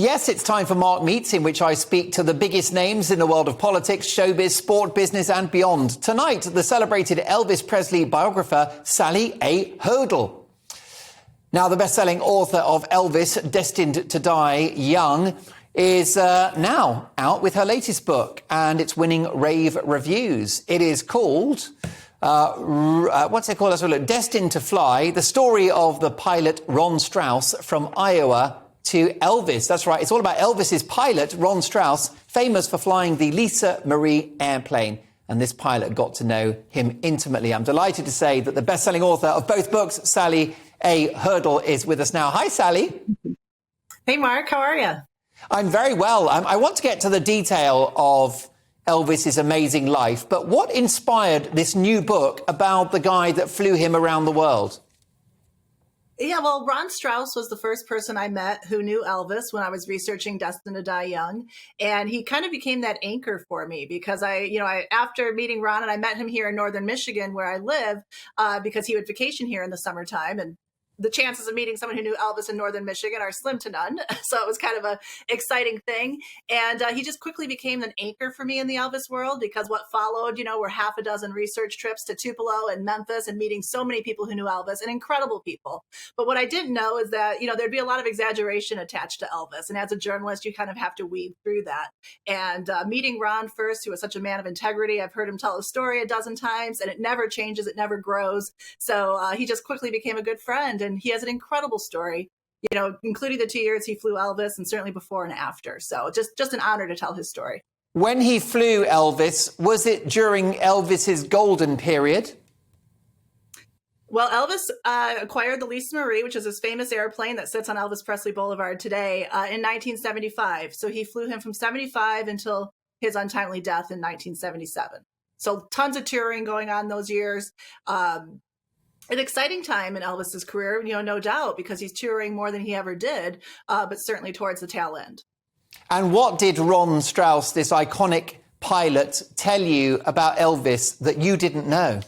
Yes, it's time for Mark Meets, in which I speak to the biggest names in the world of politics, showbiz, sport, business and beyond. Tonight, the celebrated Elvis Presley biographer, Sally A Hoedel. Now, the best-selling author of Elvis, Destined to Die Young, is now out with her latest book, and it's winning rave reviews. It is called, what's it called? Let's have a look. Destined to Fly, the story of the pilot Ron Strauss from Iowa to Elvis. That's right. It's all about Elvis's pilot, Ron Strauss, famous for flying the Lisa Marie airplane. And this pilot got to know him intimately. I'm delighted to say that the best-selling author of both books, Sally A Hoedel, is with us now. Hi, Sally. Hey, Mark. How are you? I'm very well. I want to get to the detail of Elvis's amazing life, but what inspired this new book about the guy that flew him around the world? Yeah, well, Ron Strauss was the first person I met who knew Elvis when I was researching Destined to Die Young. And he kind of became that anchor for me because after meeting Ron, and I met him here in northern Michigan where I live, because he would vacation here in the summertime. And the chances of meeting someone who knew Elvis in northern Michigan are slim to none. So it was kind of a exciting thing. And he just quickly became an anchor for me in the Elvis world, because what followed, were half a dozen research trips to Tupelo and Memphis and meeting so many people who knew Elvis, and incredible people. But what I didn't know is that, there'd be a lot of exaggeration attached to Elvis. And as a journalist, you kind of have to weed through that. And meeting Ron first, who was such a man of integrity, I've heard him tell a story a dozen times, and it never changes, it never grows. So he just quickly became a good friend. And he has an incredible story, including the 2 years he flew Elvis, and certainly before and after. So just an honor to tell his story. When he flew Elvis, was it during Elvis's golden period? Well, Elvis acquired the Lisa Marie, which is his famous airplane that sits on Elvis Presley Boulevard today, in 1975. So he flew him from 75 until his untimely death in 1977. So tons of touring going on those years. An exciting time in Elvis's career, no doubt, because he's touring more than he ever did, but certainly towards the tail end. And what did Ron Strauss, this iconic pilot, tell you about Elvis that you didn't know?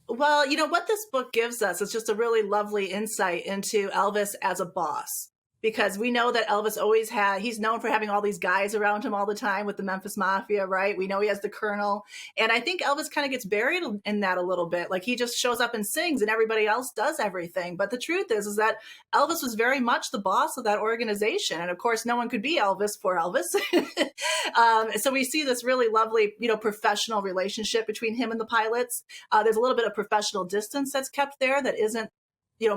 Well, what this book gives us is just a really lovely insight into Elvis as a boss. Because we know that Elvis he's known for having all these guys around him all the time with the Memphis Mafia, right? We know he has the Colonel. And I think Elvis kind of gets buried in that a little bit. Like, he just shows up and sings and everybody else does everything. But the truth is that Elvis was very much the boss of that organization. And of course, no one could be Elvis for Elvis. So we see this really lovely, professional relationship between him and the pilots. There's a little bit of professional distance that's kept there that isn't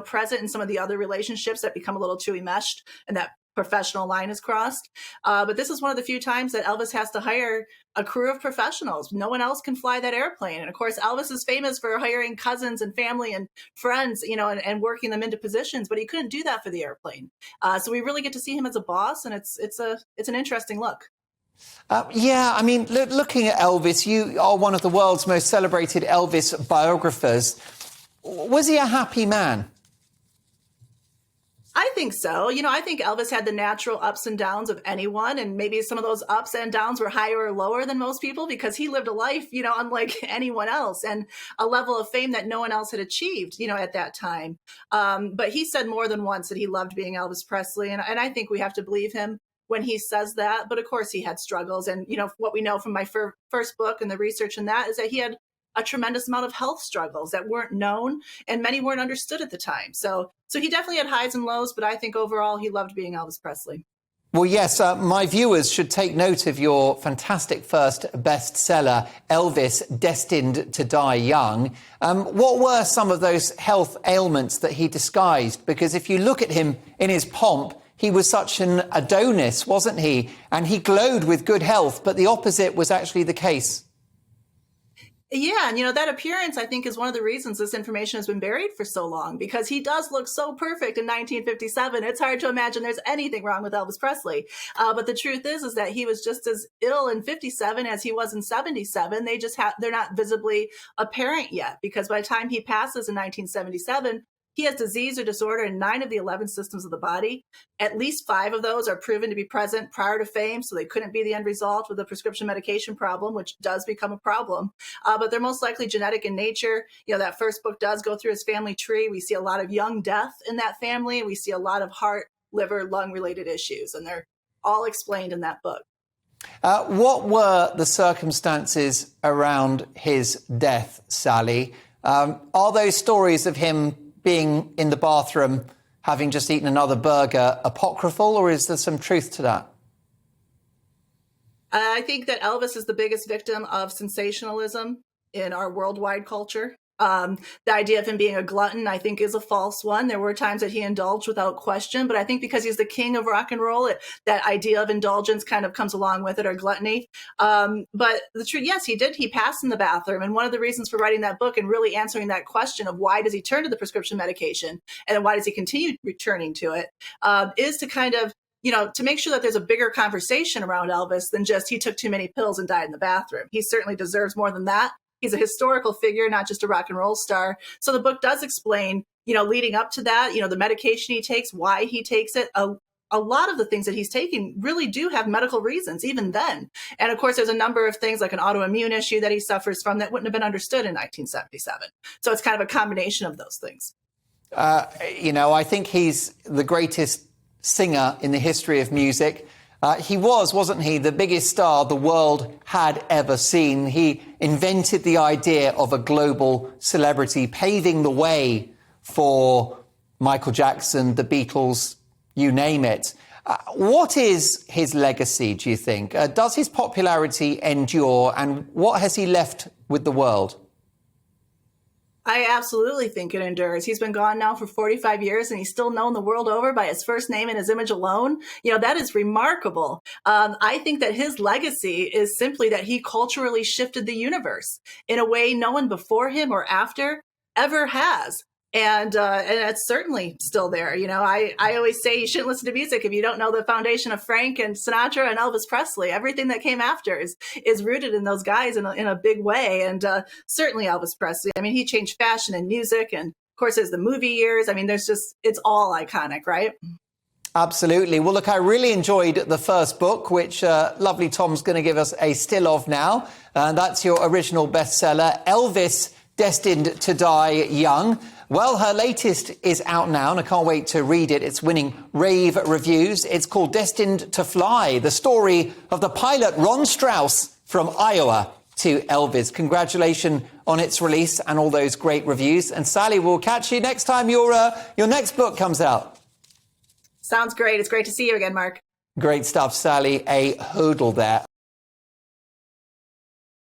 present in some of the other relationships that become a little too enmeshed and that professional line is crossed. But this is one of the few times that Elvis has to hire a crew of professionals. No one else can fly that airplane. And of course, Elvis is famous for hiring cousins and family and friends, and working them into positions, but he couldn't do that for the airplane. So we really get to see him as a boss, and it's an interesting look. Looking at Elvis, you are one of the world's most celebrated Elvis biographers. Was he a happy man? I think so. I think Elvis had the natural ups and downs of anyone. And maybe some of those ups and downs were higher or lower than most people, because he lived a life, unlike anyone else, and a level of fame that no one else had achieved, at that time. But he said more than once that he loved being Elvis Presley. And I think we have to believe him when he says that. But of course, he had struggles. And, what we know from my first book and the research in that is that he had a tremendous amount of health struggles that weren't known, and many weren't understood at the time. So he definitely had highs and lows, but I think overall he loved being Elvis Presley. Well, yes, my viewers should take note of your fantastic first bestseller, Elvis, Destined to Die Young. What were some of those health ailments that he disguised? Because if you look at him in his pomp, he was such an Adonis, wasn't he? And he glowed with good health, but the opposite was actually the case. Yeah, and that appearance, I think, is one of the reasons this information has been buried for so long, because he does look so perfect in 1957. It's hard to imagine there's anything wrong with Elvis Presley. But the truth is that he was just as ill in 57 as he was in 77. They're not visibly apparent yet, because by the time he passes in 1977, he has disease or disorder in 9 of the 11 systems of the body. At least 5 of those are proven to be present prior to fame, so they couldn't be the end result with a prescription medication problem, which does become a problem. But they're most likely genetic in nature. That first book does go through his family tree. We see a lot of young death in that family. We see a lot of heart liver, lung related issues. And they're all explained in that book. What were the circumstances around his death, Sally? Are those stories of him being in the bathroom having just eaten another burger apocryphal, or is there some truth to that? I think that Elvis is the biggest victim of sensationalism in our worldwide culture. The idea of him being a glutton, I think, is a false one. There were times that he indulged without question, but I think because he's the king of rock and roll, that idea of indulgence kind of comes along with it, or gluttony. But the truth, yes, he did. He passed in the bathroom. And one of the reasons for writing that book and really answering that question of why does he turn to the prescription medication and then why does he continue returning to it, is to kind of, to make sure that there's a bigger conversation around Elvis than just he took too many pills and died in the bathroom. He certainly deserves more than that. He's a historical figure, not just a rock and roll star. So the book does explain, leading up to that, the medication he takes, why he takes it. A lot of the things that he's taking really do have medical reasons, even then. And of course, there's a number of things like an autoimmune issue that he suffers from that wouldn't have been understood in 1977. So it's kind of a combination of those things. I think he's the greatest singer in the history of music. He wasn't he, the biggest star the world had ever seen. He invented the idea of a global celebrity, paving the way for Michael Jackson, the Beatles, you name it. What is his legacy, do you think? Does his popularity endure, and what has he left with the world? I absolutely think it endures. He's been gone now for 45 years and he's still known the world over by his first name and his image alone. That is remarkable. I think that his legacy is simply that he culturally shifted the universe in a way no one before him or after ever has. And it's certainly still there. I always say you shouldn't listen to music if you don't know the foundation of Frank and Sinatra and Elvis Presley. Everything that came after is rooted in those guys in a big way. And certainly Elvis Presley. I mean, he changed fashion and music. And of course, there's the movie years. I mean, it's all iconic, right? Absolutely. Well, look, I really enjoyed the first book, which lovely Tom's going to give us a still of now. That's your original bestseller, Elvis, Destined to Die Young. Well, her latest is out now, and I can't wait to read it. It's winning rave reviews. It's called Destined to Fly, the story of the pilot Ron Strauss from Iowa to Elvis. Congratulations on its release and all those great reviews. And Sally, we'll catch you next time your next book comes out. Sounds great. It's great to see you again, Mark. Great stuff, Sally A Hoedel there.